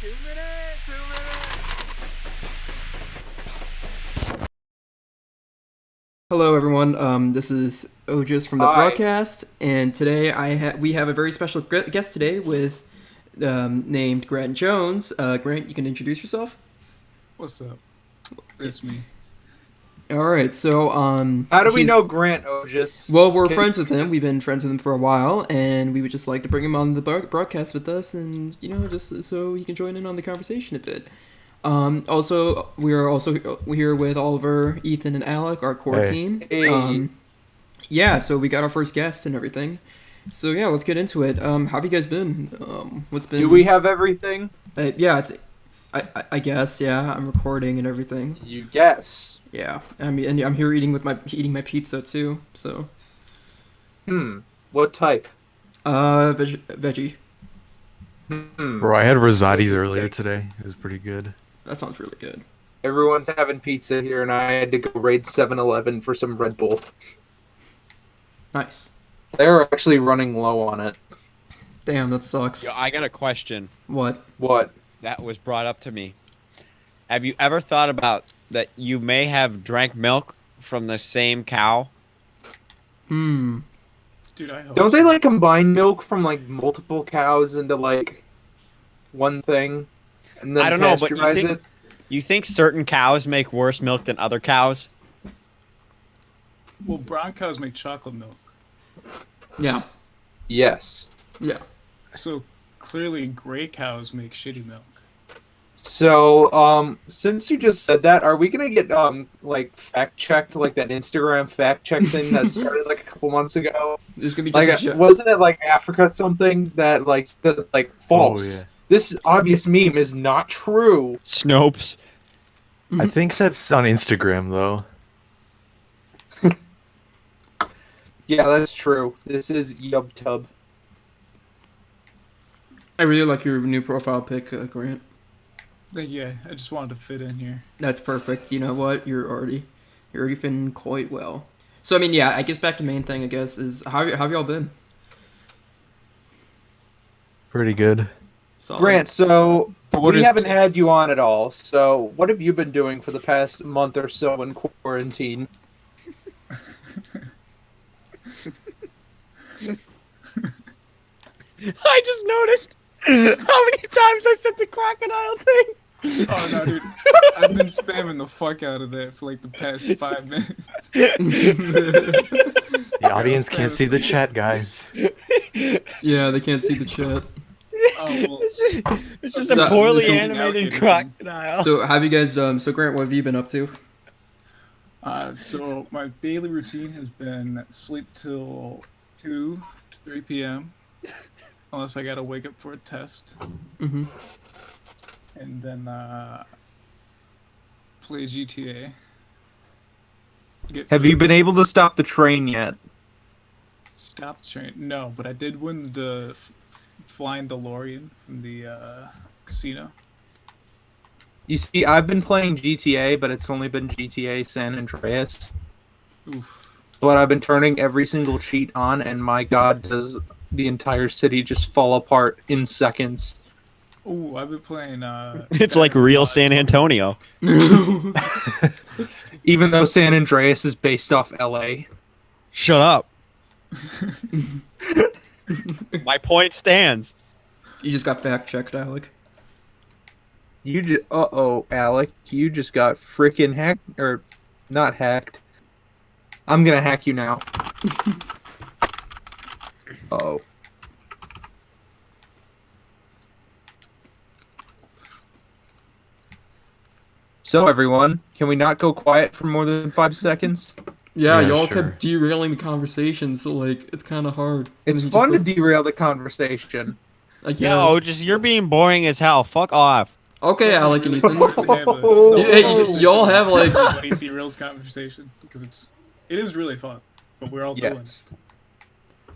2 minutes. 2 minutes. Hello, everyone. This is Ojas from the Hi. Bruhcast, and today we have a very special guest today with named Grant Jones. Grant, you can introduce yourself. What's up? It's me. All right. So How do we know Grant Ojas? Well, we're friends with him. We've been friends with him for a while, and we would just like to bring him on the broadcast with us, and just so he can join in on the conversation a bit. Also, we're here with Oliver, Ethan, and Alec, our core team. Hey. Yeah, so we got our first guest and everything. So yeah, let's get into it. How have you guys been? What's been? Do we have everything? Yeah, I guess. Yeah, I'm recording and everything. You guess. Yeah, and I'm here eating my pizza too. So. What type? Veggie. Bro, I had Rosati's earlier today. It was pretty good. That sounds really good. Everyone's having pizza here, and I had to go raid 7-Eleven for some Red Bull. Nice. They're actually running low on it. Damn, that sucks. Yo, I got a question What? What? that was brought up to me. Have you ever thought about that you may have drank milk from the same cow? Hmm. Dude, I hope Don't so. they like combine milk from like multiple cows into like one thing, and then I don't know, but pasteurize it? you think certain cows make worse milk than other cows? Well, brown cows make chocolate milk. Yeah. Yes. Yeah. So clearly gray cows make shitty milk. So, since you just said that, are we gonna get like fact checked, like that Instagram fact check thing that started like a couple months ago? There's gonna be Like, just a wasn't it like Africa something that like said like false? yeah. This obvious meme is not true. Snopes. I think that's on Instagram though. Yeah, that's true. This is YubTub. I really like your new profile pic, Grant. Like, yeah, I just wanted to fit in here. That's perfect. You know what? You're already fitting quite well. So I mean, yeah. I guess back to the main thing. I guess is how have y'all been? Pretty good. Solid. Grant, so What we is haven't t- had you on at all. So what have you been doing for the past month or so in quarantine? I just noticed how many times I said the crocodile thing. Oh no, dude! I've been spamming the fuck out of that for like the past 5 minutes. The audience can't see the chat, guys. Yeah, they can't see the chat. Oh well. It's just So- a poorly so- animated crocodile. So have you guys? So Grant, what have you been up to? So my daily routine has been sleep till 2 to 3 p.m. Unless I gotta wake up for a test, Mm-hmm. and then play GTA. Have you been able to stop the train yet? Stop the train? No, but I did win the flying DeLorean from the casino. You see, I've been playing GTA, but it's only been GTA San Andreas. Oof. But I've been turning every single cheat on, and my god, does the entire city just fall apart in seconds. Ooh, I've been playing. It's like real San Antonio. Even though San Andreas is based off LA. Shut up. My point stands. You just got fact checked, Alec. You just, Alec, you just got freaking hacked, or not hacked. I'm gonna hack you now. Uh-oh. So everyone, can we not go quiet for more than 5 seconds? Yeah, Yeah, y'all sure. kept derailing the conversation, so like it's kind of hard. It's And fun to just- derail the conversation. I guess. No, just you're being boring as hell. Fuck off. Okay, It's also Alec and really Ethan. hard to have a Oh. Hey, conversation y'all have, like- when he derails conversation because it is really fun, but we're all doing. Yes.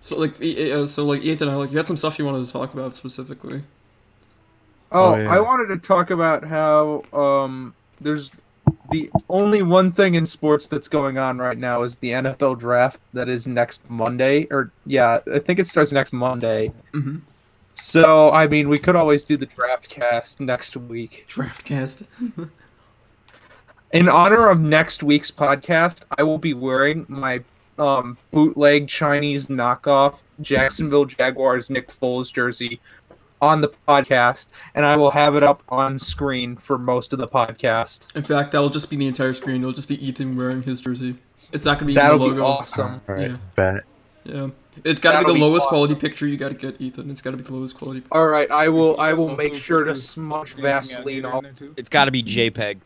So like, Ethan, Alec, you had some stuff you wanted to talk about specifically. Oh, Oh, yeah. I wanted to talk about how there's the only one thing in sports that's going on right now is the NFL draft that is next Monday, or yeah, I think it starts next Monday. Mm-hmm. So, I mean, we could always do the draft cast next week. Draftcast. In honor of next week's podcast, I will be wearing my bootleg Chinese knockoff Jacksonville Jaguars Nick Foles jersey on the podcast, and I will have it up on screen for most of the podcast. In fact, that'll just be the entire screen. It'll just be Ethan wearing his jersey. It's not gonna be That'll the be logo. awesome. All right, Yeah. bet. Yeah, it's got to be That'll the be lowest quality awesome. picture you got to get, Ethan. It's got to be the lowest quality. All right, I will Also make put sure to this smudge dancing Vaseline alligator in off. there, too. It's got to be JPEG.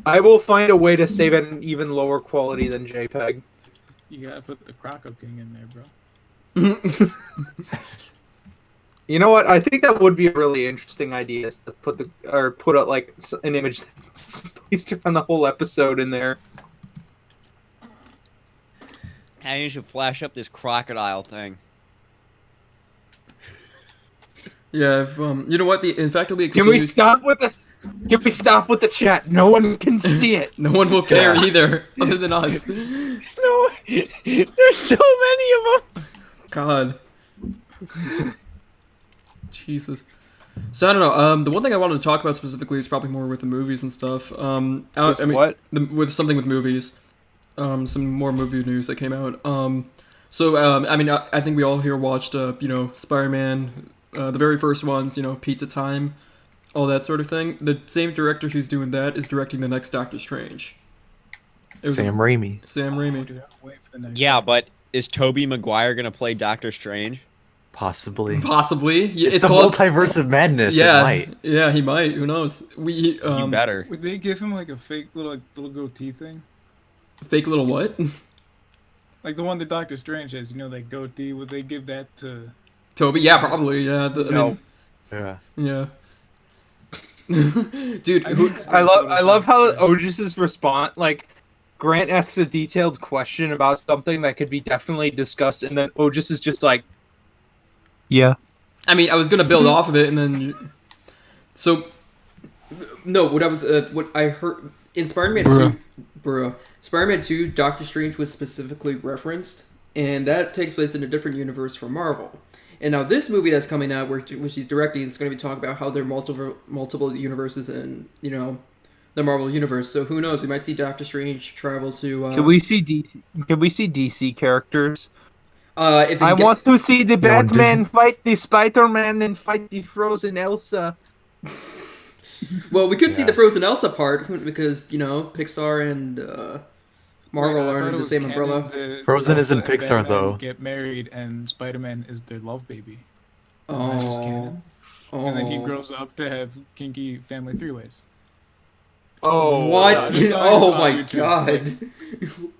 I will find a way to save it an even lower quality than JPEG. You gotta put the Croco King in there, bro. You know what? I think that would be a really interesting idea, is to put up like an image that's based around the whole episode in there. And you should flash up this crocodile thing. Yeah, if, you know what? In fact, it'll be a Can we continuous- stop with this? Can we stop with the chat? No one can see it. No one will care either, other than us. No, there's so many of them. God. Jesus. So I don't know. The one thing I wanted to talk about specifically is probably more with the movies and stuff. What? With something with movies. Some more movie news that came out. I think we all here watched, Spider-Man, the very first ones. Pizza Time, all that sort of thing. The same director who's doing that is directing the next Doctor Strange. Sam Raimi. Sam Oh, Raimi. dude, I'll wait for the next Yeah, but is Tobey Maguire gonna play Doctor Strange? Possibly. Possibly. Yeah, It's the called- multiverse of madness. Yeah, It might. yeah, he might. Who knows? You better. Would they give him like a fake little goatee thing? Fake little what? Like the one that Doctor Strange has, that goatee. Would they give that to? Toby? Yeah, probably. Yeah. No. Yeah. Yeah. Dude, I who, mean, I love how Photoshop. Ogis's response, like, Grant asks a detailed question about something that could be definitely discussed, and then Ogis is just like, yeah. I mean, I was gonna build off of it, and then. So, no, what I heard in Spider-Man 2, Spider-Man 2, Doctor Strange was specifically referenced, and that takes place in a different universe from Marvel. And now this movie that's coming out, which he's directing, is going to be talking about how there are multiple universes in, the Marvel universe. So who knows? We might see Doctor Strange travel to. Can we see DC characters? If they I get- want to see the on Batman fight the Spider-Man and fight the frozen Elsa. Well, we could see Yeah. the Frozen Elsa part because Pixar and Marvel Wait, I are thought under it the was same canon umbrella. that Frozen Elsa isn't and Pixar, Batman though. Get married and Spider-Man is their love baby. That's just Oh, canon. And then he oh. grows up to have kinky family three-ways. Oh, What? God. It's Oh on my YouTube. god.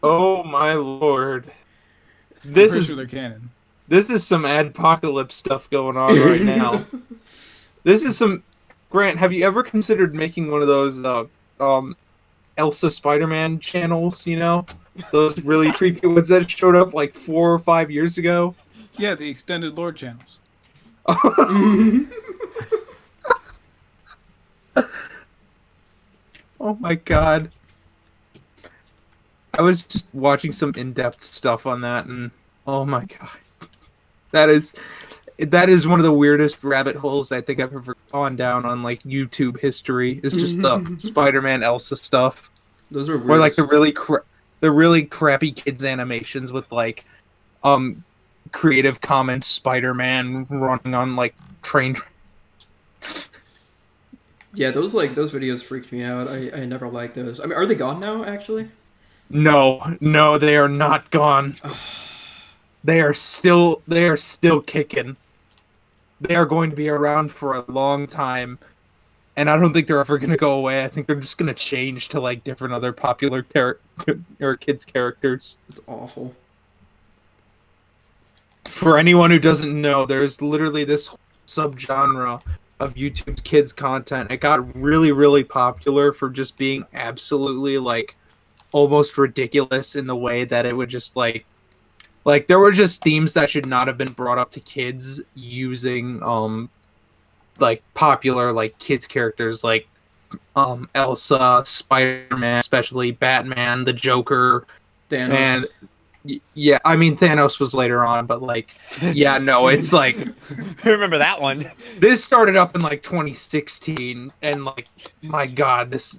Oh my lord. I'm This pretty is sure they're canon. this is some adpocalypse stuff going on right now. This is some Grant, have you ever considered making one of those Elsa Spider-Man channels, Those really creepy ones that showed up like 4 or 5 years ago? Yeah, the extended lore channels. Oh my god. I was just watching some in-depth stuff on that, and oh my god. That is one of the weirdest rabbit holes I think I've ever gone down on like YouTube history. It's just the Spider-Man Elsa stuff. Those are weird. Or like the really crappy kids animations with like Creative Commons Spider-Man running on like train. Yeah, those videos freaked me out. I never liked those. I mean, are they gone now? Actually, No, they are not gone. They are still kicking. They are going to be around for a long time, and I don't think they're ever going to go away. I think they're just going to change to like different other popular or kids characters. it's awful. For anyone who doesn't know, there's literally this subgenre of YouTube kids content. It got really, really popular for just being absolutely like almost ridiculous in the way that it would just like there were just themes that should not have been brought up to kids using like popular like kids characters like Elsa, Spider-Man, especially Batman, the Joker, Thanos. and Yeah, I mean Thanos was later on, but like, yeah, no, it's like I remember that one. this started up in like 2016, and like, my God, this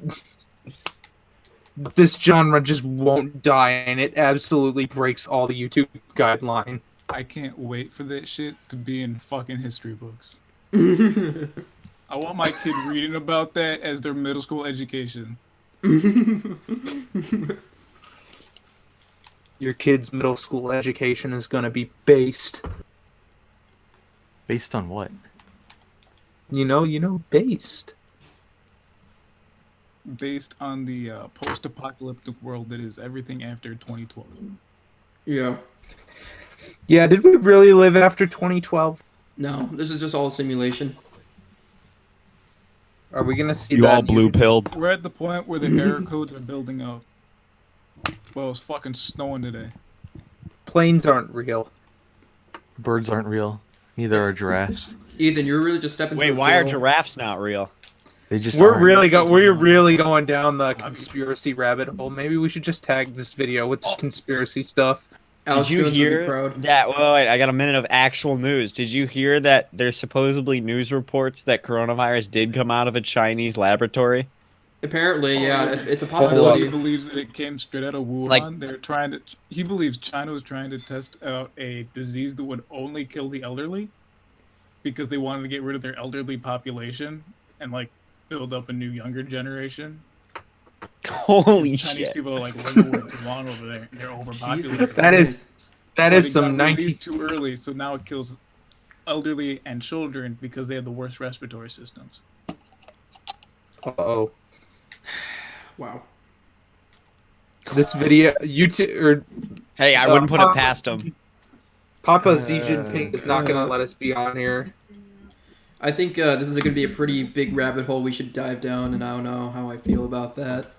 genre just won't die, and it absolutely breaks all the YouTube guideline. I can't wait for that shit to be in fucking history books. I want my kid reading about that as their middle school education. Your kid's middle school education is gonna be based, Based on what? based. Based on the post-apocalyptic world that is everything after 2012. Yeah. Yeah, did we really live after 2012? No, this is just all simulation. Are we gonna see You that all blue pilled. We're at the point where the error codes are building up. Well, it's fucking snowing today. Planes aren't real. Birds aren't real. Neither are giraffes. Ethan, you're really just stepping. Wait, through a why are portal. giraffes not real? They just We're aren't. really going down the conspiracy rabbit hole. Maybe we should just tag this video with just conspiracy stuff. Alex Did you Jones would be hear proud. that? Well, wait, I got a minute of actual news. Did you hear that there's supposedly news reports that coronavirus did come out of a Chinese laboratory? Apparently, yeah, it's a He possibility. believes that it came straight out of Wuhan. Like- They're trying to. He believes China was trying to test out a disease that would only kill the elderly, because they wanted to get rid of their elderly population and like build up a new younger generation. Holy Chinese shit! people are like living way too long over there. They're overpopulated. That is But is it some got 19. released too early, so now it kills elderly and children because they have the worst respiratory systems. Uh-oh. Wow. This video, YouTube or Hey, I wouldn't put it past them. Papa Xi Jinping is not gonna let us be on here. I think this is going to be a pretty big rabbit hole we should dive down, and I don't know how I feel about that.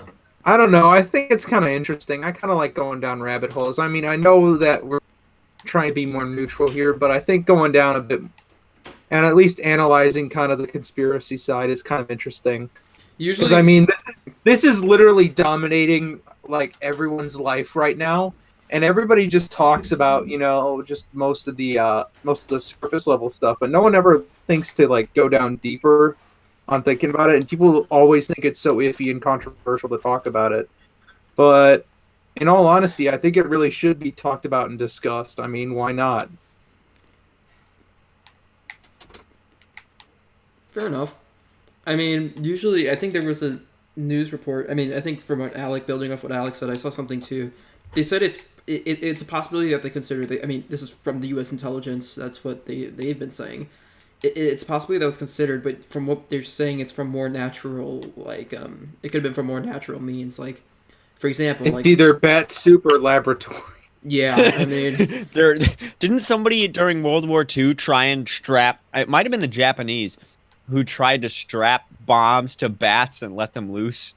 I don't know. I think it's kind of interesting. I kind of like going down rabbit holes. I mean, I know that we're trying to be more neutral here, but I think going down a bit and at least analyzing kind of the conspiracy side is kind of interesting. Usually, Because I mean, this is literally dominating like everyone's life right now, and everybody just talks about just most of the surface level stuff, but no one ever thinks to like go down deeper on thinking about it, and people always think it's so iffy and controversial to talk about it. But in all honesty, I think it really should be talked about and discussed. I mean, why not? fair enough. I mean, usually, I think there was a news report. I mean, I think from what Alec, building off what Alex said, I saw something too. They said it's a possibility that they consider. I mean, this is from the U.S. intelligence. That's what they've been saying. It's a possibility that was considered, but from what they're saying, it's from more natural. Like, it could have been from more natural means. Like, for example, It's like either bat soup or laboratory. yeah, I mean, Didn't somebody during World War II try and strap? It might have been the Japanese who tried to strap bombs to bats and let them loose.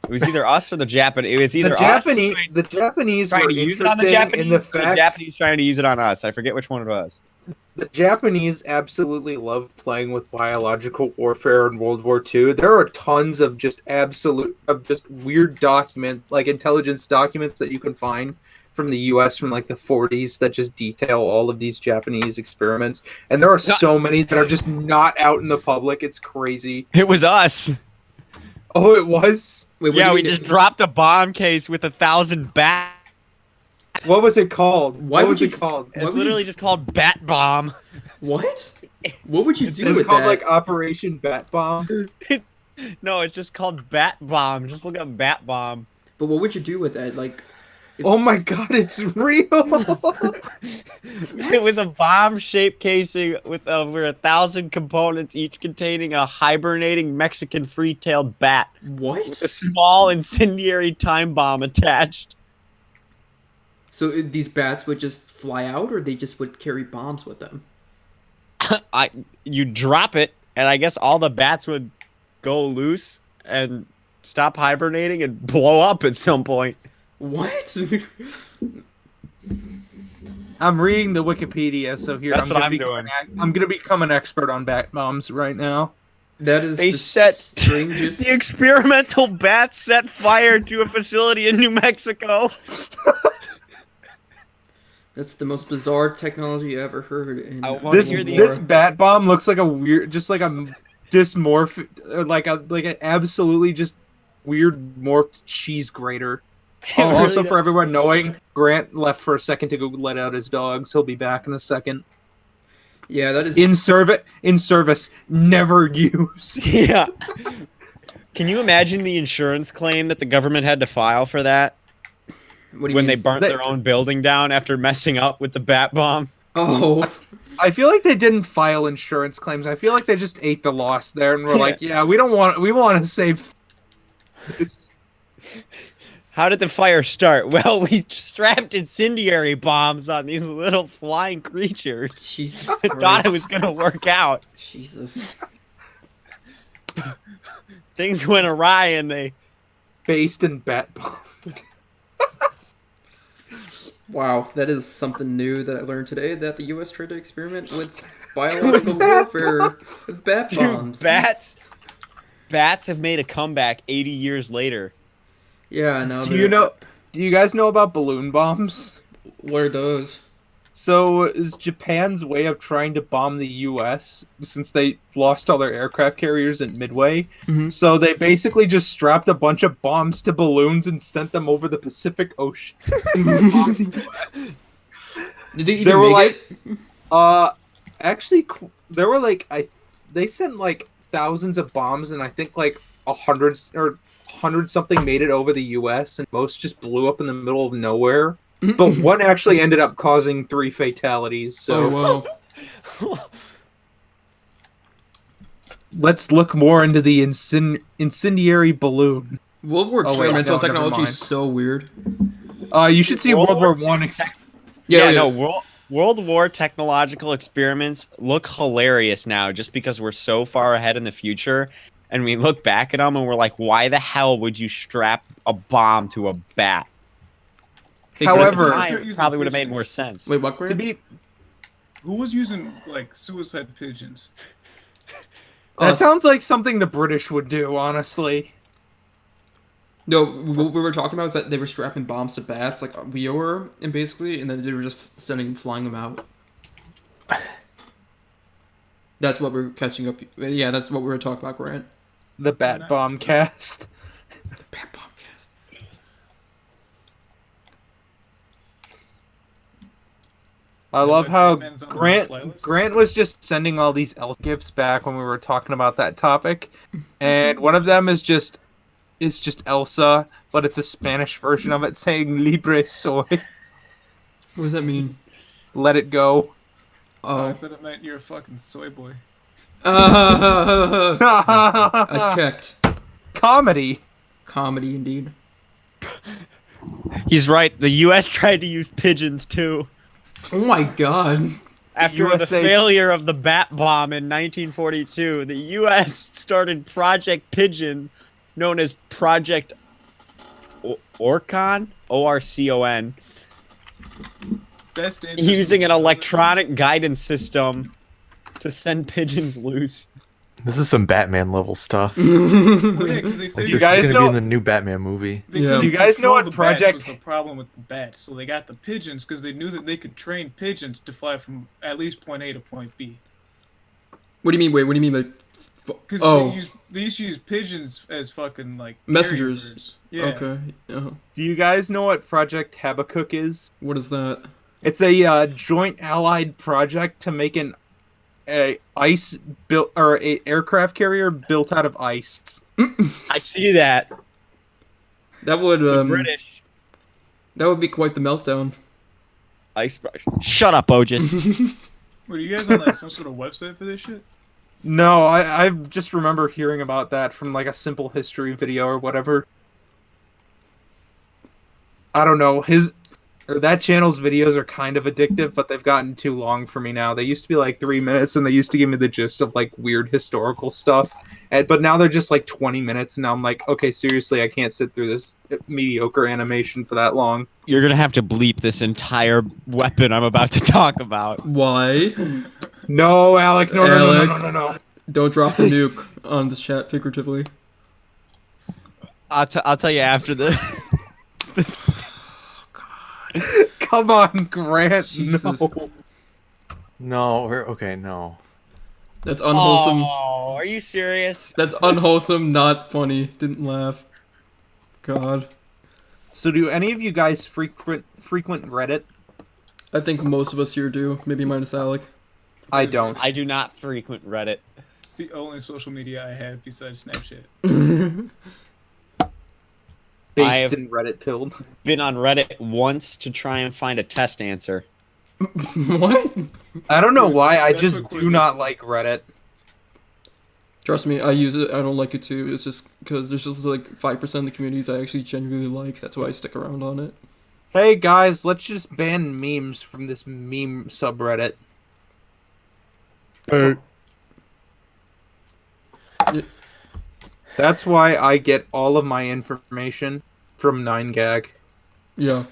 It was either us or the Japanese. It was either The Japanese trying were to use it on the interesting Japanese, in the or the fact Japanese trying to use it on us. I forget which one it was. the Japanese absolutely loved playing with biological warfare in World War II. There are tons of just weird documents, like intelligence documents that you can find from the U.S. from like the 40s that just detail all of these Japanese experiments. And there are so many that are just not out in the public. It's crazy. It was us. Oh, it was? wait, what do Yeah, you we mean- just dropped a bomb case with 1,000 bats. What was it called? Why What would was you- it called? It's literally just called Bat Bomb. what? What would you It do was with called that? like Operation Bat Bomb. No, it's just called Bat Bomb. Just look up Bat Bomb. But what would you do with that? Like, Oh my god, it's real! It was a bomb-shaped casing with over 1,000 components, each containing a hibernating Mexican free-tailed bat what? with a small incendiary time bomb attached. So these bats would just fly out, or they just would carry bombs with them? You drop it, and I guess all the bats would go loose and stop hibernating and blow up at some point. What? I'm reading the Wikipedia, so here That's what I'm become doing. I'm gonna become an expert on bat bombs right now. That is They the set strangest. the experimental bats set fire to a facility in New Mexico. That's the most bizarre technology I ever heard. In I wanna This hear the- this bat bomb looks like a weird, just like a dysmorph, or like an absolutely just weird morphed cheese grater. It Oh, also really for everyone knowing, Grant left for a second to go let out his dogs. He'll be back in a second. Yeah, that is. In service, never used. Yeah. Can you imagine the insurance claim that the government had to file for that What do you when they mean? burnt their own building down after messing up with the bat bomb? Oh, I feel like they didn't file insurance claims. I feel like they just ate the loss there and were like, "Yeah, we want to save this." How did the fire start? Well, we strapped incendiary bombs on these little flying creatures. Jesus I Christ. thought it was gonna work out. Jesus. Things went awry and they Based in bat bomb. Wow, that is something new that I learned today. That the U.S. tried to experiment with biological warfare with bat bombs. Dude, bats have made a comeback 80 years later. Yeah, no. Do you guys know about balloon bombs? What are those? So is Japan's way of trying to bomb the U.S. since they lost all their aircraft carriers at Midway. Mhm. So they basically just strapped a bunch of bombs to balloons and sent them over the Pacific Ocean. Did they even There were make it? Actually, there were they sent like thousands of bombs, and I think like 100 something made it over the U.S. and most just blew up in the middle of nowhere. But one actually ended up causing 3 fatalities. So Oh, wow. let's look more into the incendiary balloon. World War Oh, wait, experimental no, never technology mind. is so weird. You should see World War One. Yeah, no, World War technological experiments look hilarious now just because we're so far ahead in the future. And we look back at them and we're like, why the hell would you strap a bomb to a bat? Hey, However- Grant- Time, Start it using probably would have made pigeons. more sense. wait, what? To Grant? be Who was using like suicide pigeons? that Us. sounds like something the British would do, honestly. No, what we were talking about is that they were strapping bombs to bats, like we were, and basically, then they were just flying them out. That's what we're catching up. Yeah, that's what we were talking about, Grant. The bat bomb cast. Bat bomb cast. I love like how Batman's on the Grant fly list? Grant was just sending all these elf gifts back when we were talking about that topic, and one of them is just Elsa, but it's a Spanish version of it saying "Libre soy," What does that mean? let it go. I Oh. thought it meant you're a fucking soy boy. I checked. Comedy. Comedy, indeed. He's right. The U.S. tried to use pigeons too. Oh my god. After the USA failure of the bat bomb in 1942, the U.S. started Project Pigeon, known as Project Orcon, O-R-C-O-N, Best using an electronic guidance system to send pigeons loose. This is some Batman level stuff. Oh, yeah, 'cause they Like, figured you this guys is gonna know- be in the new Batman movie. they Yeah. couldn't Do you guys know control what the bats Project- was the problem with the bats? So they got the pigeons because they knew that they could train pigeons to fly from at least point A to point B. What do you mean? Wait, what do you mean by? Because Oh, they used to use pigeons as fucking like Messengers. carrier birds. Yeah. okay. Uh-huh. Do you guys know what Project Habakkuk is? What is that? It's a joint allied project to make a ice built or a aircraft carrier built out of ice. I see that. That would The British that would be quite the meltdown. ice brush. Shut up, Otis. Were you guys on like some sort of website for this shit? No, I just remember hearing about that from like a simple history video or whatever. I don't know. That channel's videos are kind of addictive, but they've gotten too long for me now. They used to be like 3 minutes, and they used to give me the gist of like weird historical stuff. But now they're just like 20 minutes, and now I'm like, okay, seriously, I can't sit through this mediocre animation for that long. You're gonna have to bleep this entire weapon I'm about to talk about. Why? No, Alec, no, no, no, no, Alec. no, no, no. Don't drop the nuke on this chat figuratively. I'll tell you after the. come on, Grant. Jesus. No. No, we're okay. No. That's unwholesome. Oh, are you serious? That's unwholesome, not funny. Didn't laugh. God. So, do any of you guys frequent Reddit? I think most of us here do. Maybe minus Alec. I don't. I do not frequent Reddit. It's the only social media I have besides Snapchat. Based have- in Reddit pilled. Been on Reddit once to try and find a test answer. What? I don't know Dude, why. I that's just what do quizzes not are. like Reddit. Trust me, I use it. I don't like it too. It's just because there's just like 5% of the communities I actually genuinely like. That's why I stick around on it. Hey guys, let's just ban memes from this meme subreddit. That's why I get all of my information from 9gag. Yeah.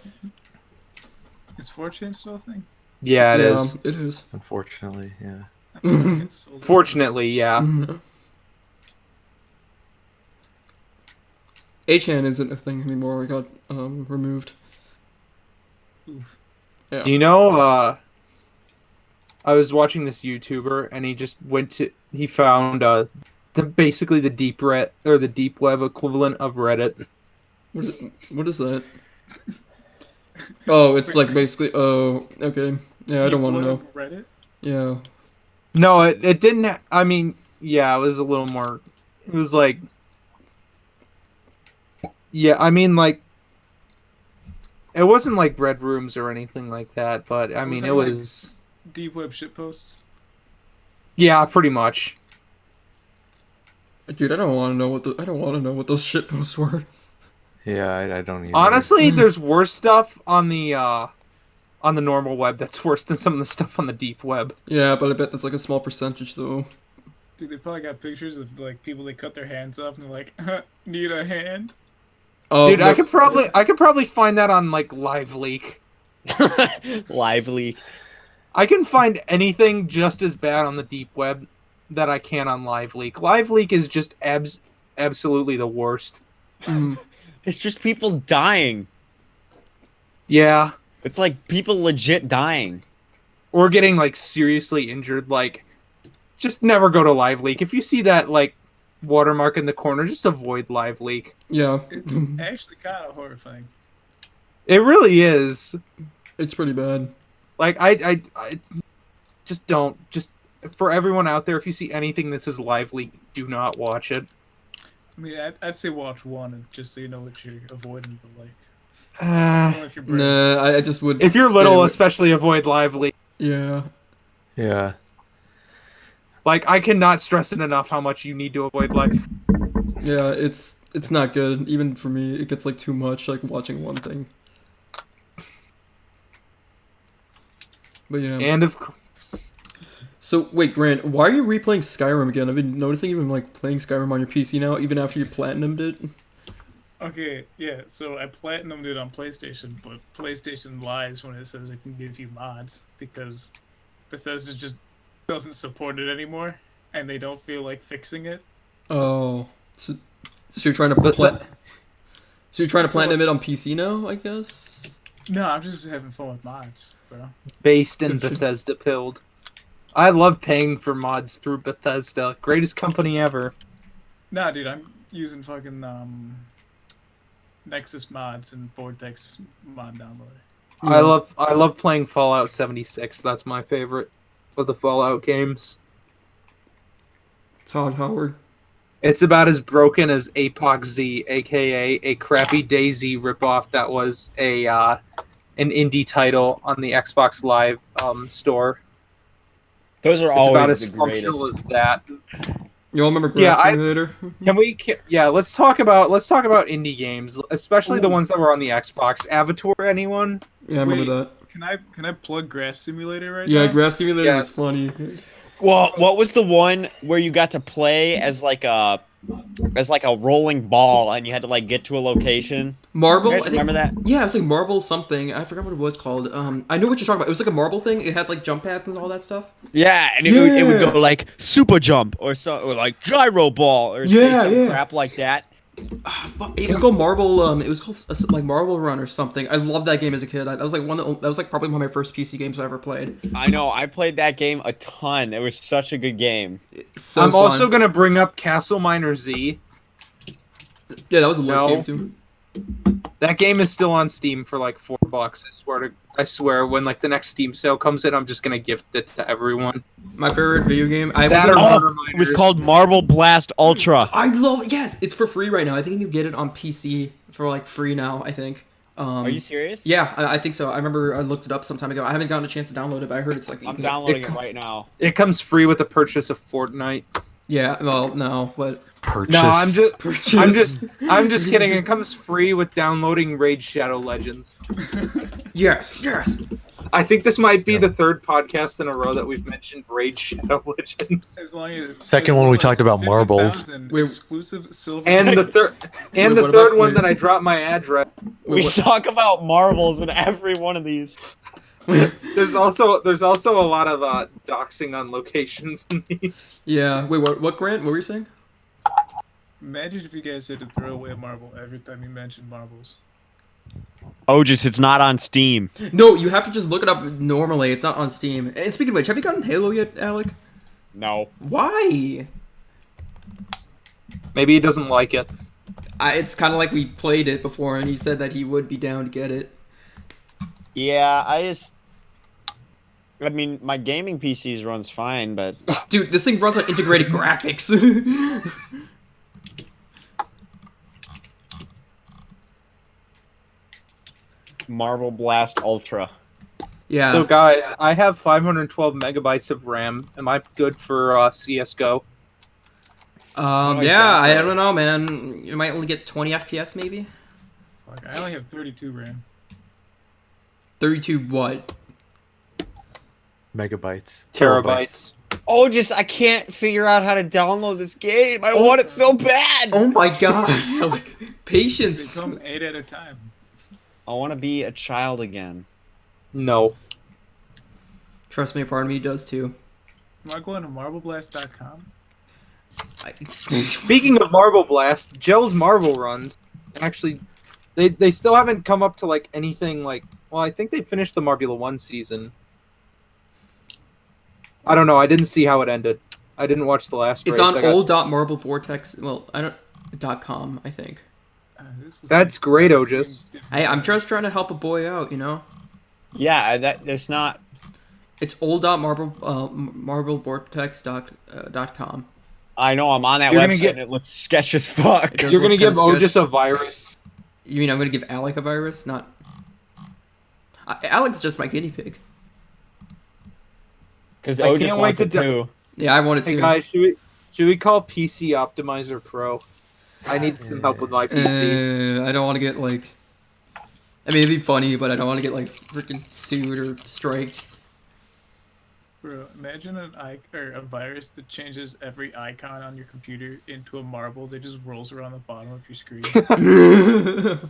Is 4chan still a thing? Yeah, it yeah, is. It is. Unfortunately, yeah. It's sold as- Fortunately, yeah. 8chan isn't a thing anymore. It got removed. Oof. Yeah. Do you know, I was watching this YouTuber and he just he found, basically the deep web equivalent of Reddit. What is that? Oh, it's like basically. Oh, okay. Yeah, I don't want to know. Reddit? Yeah. No, it didn't, I mean, yeah, it was a little more, it was like, yeah, I mean, like, it wasn't like Red Rooms or anything like that, but, I mean, it talking like- was, Deep web shitposts? yeah, pretty much. Dude, I don't want to know what those shit posts were. Yeah, I don't either. Honestly, there's worse stuff on the normal web that's worse than some of the stuff on the deep web. Yeah, but I bet that's like a small percentage though. Dude, they probably got pictures of like people they cut their hands off and they're like, need a hand? Oh, Dude, no, I could probably find that on like Live Leak. Lively. I can find anything just as bad on the deep web that I can on Live Leak. Live Leak is just absolutely the worst. It's just people dying. Yeah, It's like people legit dying. or getting like seriously injured. Like, just never go to Live Leak. If you see that like watermark in the corner, just avoid Live Leak. Yeah, It's actually kind of horrifying. It really is. it's pretty bad. Like, I just don't. Just for everyone out there, if you see anything that says Live Leak, do not watch it. I mean, I'd say watch one, and just so you know what you're avoiding, but like, Uh, if you're brave. Nah, I just would. if you're stay little, away- especially avoid Live Leak. Yeah. Yeah. Like, I cannot stress it enough how much you need to avoid Live. Yeah, it's not good. Even for me, it gets like too much, like watching one thing. But yeah. And of So wait, Grant, why are you replaying Skyrim again? I've been noticing you've been like playing Skyrim on your PC now, even after you platinumed it. Okay, yeah, so I platinumed it on PlayStation, but PlayStation lies when it says it can give you mods because Bethesda just doesn't support it anymore, and they don't feel like fixing it. Oh, so you're trying to So you're trying to platinum it on PC now, I guess. No, I'm just having fun with mods, bro. based in Bethesda pilled. I love paying for mods through Bethesda. Greatest company ever. Nah, dude, I'm using fucking Nexus mods and Vortex mod downloader. I love playing Fallout 76. That's my favorite of the Fallout games. Todd Howard. It's about as broken as Apox Z, aka a crappy DayZ ripoff that was an indie title on the Xbox Live store. Those are It's about always as the functional greatest. as that. You all remember Yeah, Grass I- Simulator? Let's talk about indie games, especially the ones that were on the Xbox. Avatar, anyone? Yeah, I remember Wait. that. Can I plug Grass Simulator right Yeah, now? Grass Simulator Yes. was funny. Well, what was the one where you got to play as like a rolling ball and you had to like get to a location? Marble. You I guys think- remember that? Yeah, it was like Marble something. I forgot what it was called. I know what you're talking about. It was like a marble thing. It had like jump pads and all that stuff. Yeah, and it would Yeah. go like super jump or like gyro ball or Yeah, say some yeah. crap like that. It was called Marble. It was called like Marble Run or something. I loved that game as a kid. That was like that was like probably one of my first PC games I ever played. I know. I played that game a ton. It was such a good game. So I'm fun. also gonna bring up Castle Miner Z. Yeah, that was a lit No. game too. That game is still on Steam for like $4. I swear, when like the next Steam sale comes in, I'm just gonna gift it to everyone. My favorite video game. I That was or on- Murder It was Miners. called Marble Blast Ultra. I love. Yes, it's for free right now. I think you can get it on PC for like free now. I think. Are you serious? Yeah, I think so. I remember I looked it up some time ago. I haven't gotten a chance to download it, but I heard it's like you I'm can- downloading it right now. It comes free with the purchase of Fortnite. Yeah, well, no, but Purchase. No, I'm Purchase. just kidding. It comes free with downloading Raid Shadow Legends. yes. I think this might be the third podcast in a row that we've mentioned Raid Shadow Legends. As long as Second one we talked about marbles. 50,000 Wait. exclusive silver. And the third Wait, the what third about- one wait. that I dropped my address. We talk about marbles in every one of these. There's also a lot of doxing on locations in these. Yeah. Wait, what? Grant? What were you saying? Imagine if you guys had to throw away a marble every time you mentioned marbles. Oh, just it's not on Steam. No, you have to just look it up normally. It's not on Steam. And speaking of which, have you gotten Halo yet, Alec? No. Why? Maybe he doesn't like it. It's kind of like we played it before, and he said that he would be down to get it. Yeah, I mean, my gaming PCs runs fine, but Dude, this thing runs on integrated graphics. Marble Blast Ultra. yeah. So guys, I have 512 megabytes of RAM. Am I good for CS:GO? like Yeah, that, I though. don't know, man. You might only get 20 FPS, maybe. Fuck, I only have 32 RAM. 32 what? Megabytes. Terabytes. Oh, just I can't figure out how to download this game. I want it so bad. Oh my god. Patience. They come 8 at a time. I want to be a child again. No. Trust me, a part of me does too. Am I going to marbleblast.com? Speaking of Marble Blast, Joe's Marble runs actually they still haven't come up to like anything like. Well, I think they finished the Marbula 1 season. I don't know. I didn't see how it ended. I didn't watch the last It's race. on I got- old.marblevortex. Well, I don't. .com, I think. This is That's like great, 17 Otis. different Hey, I'm things. just trying to help a boy out, you know. Yeah, that's not. It's old.marblevortex.com. I know I'm on that You're gonna website get- and it looks sketch as fuck. It does You're gonna look give kinda Otis sketch. a virus. You mean I'm gonna give Alec a virus? Not. Alec's just my guinea pig. Because I Otis can't wait wants to it do- too. Yeah, I wanted Hey to. guys, should we call PC Optimizer Pro? I need some help with my PC. I don't want to get like. I mean, it'd be funny, but I don't want to get like freaking sued or striked. Bro, imagine a virus that changes every icon on your computer into a marble that just rolls around the bottom of your screen.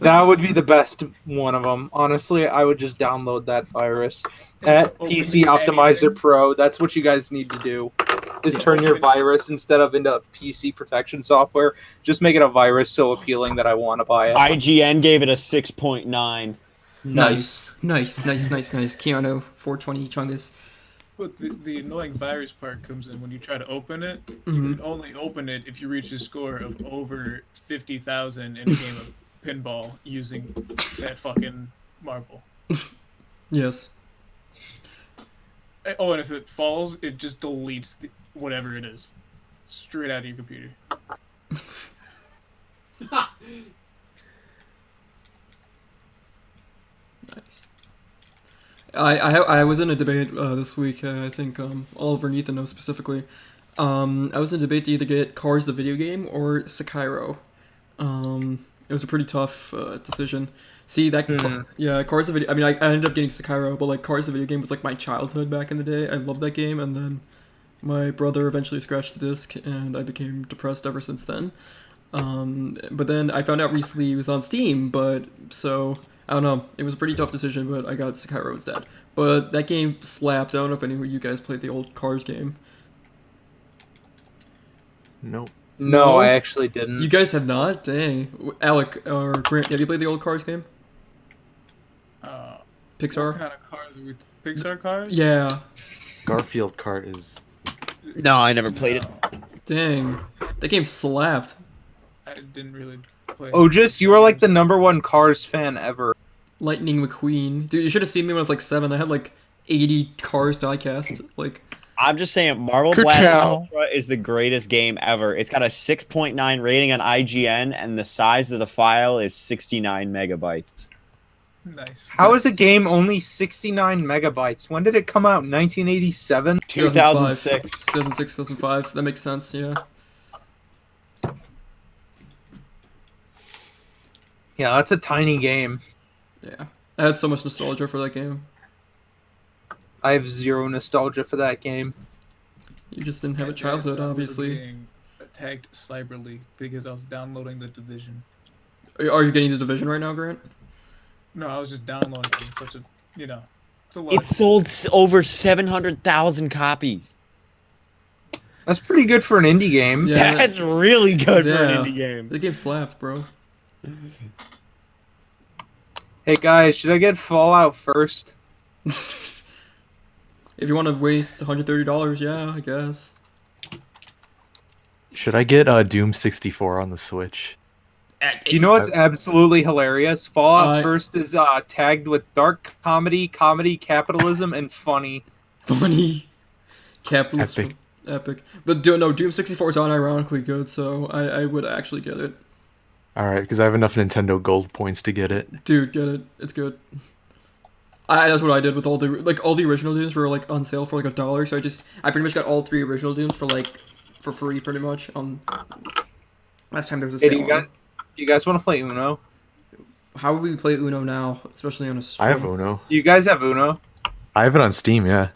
That would be the best one of them. Honestly, I would just download that virus at Open PC Optimizer anything. Pro. That's what you guys need to do. Is turn your virus instead of into PC protection software. Just make it a virus so appealing that I want to buy it. IGN gave it a 6.9. Nice. Keanu 420 Chungus. But the annoying virus part comes in when you try to open it. You Mhm. can only open it if you reach a score of over 50,000 in a game of pinball using that fucking marble. Yes. Oh, and if it falls, it just deletes whatever it is straight out of your computer. Nice. I was in a debate this week. I think Oliver and Ethan know specifically. I was in a debate to either get Cars the video game or Sekiro. It was a pretty tough decision. See that? Yeah, Cars the video. I mean, I ended up getting Sekiro, but like Cars the video game was like my childhood back in the day. I loved that game, and then my brother eventually scratched the disc, and I became depressed ever since then. But then I found out recently it was on Steam, but so I don't know. It was a pretty tough decision, but I got Sekiro instead. But that game slapped. I don't know if any of you guys played the old Cars game. Nope. No, I actually didn't. You guys have not? Dang. Alec or Grant, have you played the old Cars game? What Pixar? kind of cars are we? Pixar cars? Yeah. Garfield Kart is. No, I never played it. Dang. That game slapped. I didn't really play. Oh, just you are like the #1 Cars fan ever. Lightning McQueen. Dude, you should have seen me when I was like 7. I had like 80 Cars diecast. Like, I'm just saying, Marvel Blast Ultra is the greatest game ever. It's got a 6.9 rating on IGN, and the size of the file is 69 megabytes. Nice. How is a game only 69 megabytes? When did it come out? 1987? 2006. 2006, 2005. That makes sense, yeah. Yeah, that's a tiny game. Yeah. I had so much nostalgia for that game. I have zero nostalgia for that game. You just didn't have a childhood, obviously. Being attacked cyberly because I was downloading the Division. Are you getting the Division right now, Grant? No, I was just downloading it. It's such a, it's a lot. It sold over 700,000 copies. That's pretty good for an indie game. Yeah. That's really good for Yeah. an indie game. The game slapped, bro. Hey guys, should I get Fallout first? If you want to waste $130, yeah, I guess. Should I get Doom 64 on the Switch? You know what's absolutely hilarious? Fallout Uh, first is tagged with dark comedy, capitalism, and funny. Funny. Capitalist. Epic. Epic. But no, Doom 64 is unironically good, so I would actually get it. Alright, because I have enough Nintendo Gold points to get it. Dude, get it. It's good. That's what I did with all the original Dooms were like on sale for like $1, so I pretty much got all 3 original Dooms for free pretty much on last time there was a Hey, sale. do you guys want to play Uno? How would we play Uno now, especially on a stream? I have Uno. You guys have Uno? I have it on Steam, yeah.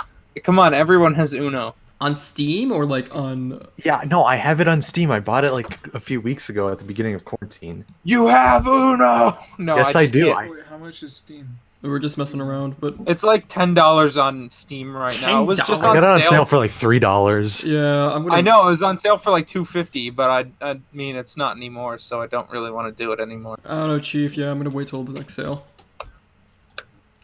Come on, everyone has Uno. On Steam or like on Yeah, no, I have it on Steam. I bought it like a few weeks ago at the beginning of quarantine. You have Uno! No, Yes, I just do. can't. Wait, how much is Steam? we're just messing around, but It's like $10 on Steam right now. It was just $10? I on got it on sale. sale for like $3. yeah, I'm gonna I know it was on sale for like $250, but I mean it's not anymore, so I don't really want to do it anymore. I don't know, Chief. Yeah, I'm gonna wait till the next sale.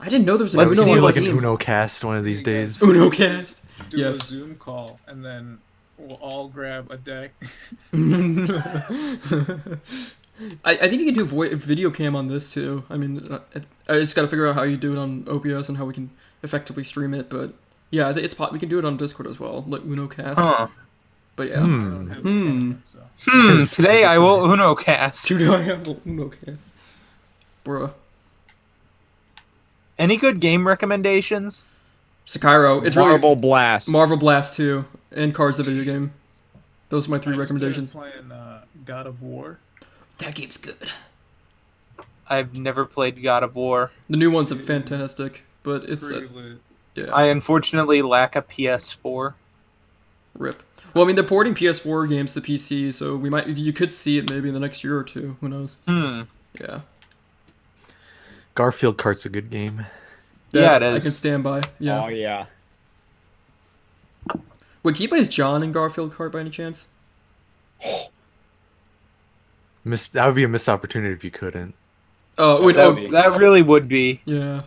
I didn't know there was an Let's Uno see on Do like an Steam. Uno cast one of these days. Uno cast. Do Yes. a Zoom call and then we'll all grab a deck. I think you can do video cam on this too. I mean, I just gotta figure out how you do it on OBS and how we can effectively stream it. But yeah, we can do it on Discord as well, like Uno cast. Huh. But yeah, I don't have a camera, so. Today I will Uno cast. dude, I have the Uno cast, bruh. Any good game recommendations? Sekiro. It's Marble really Blast. Marvel Blast 2 and Cars the video game. Those are my 3 I just recommendations. started playing God of War. That game's good. I've never played God of War. The new ones are fantastic, but it's Pretty lit. yeah. I unfortunately lack a PS4. Rip. Well, I mean, they're porting PS4 games to PC, so you could see it maybe in the next year or 2. Who knows? Yeah. Garfield Kart's a good game. Yeah, it I is. can stand by. Yeah. Oh, yeah. Wait, can you play as John in Garfield Kart by any chance? That would be a missed opportunity if you couldn't. Oh, wait, That really would be. yeah.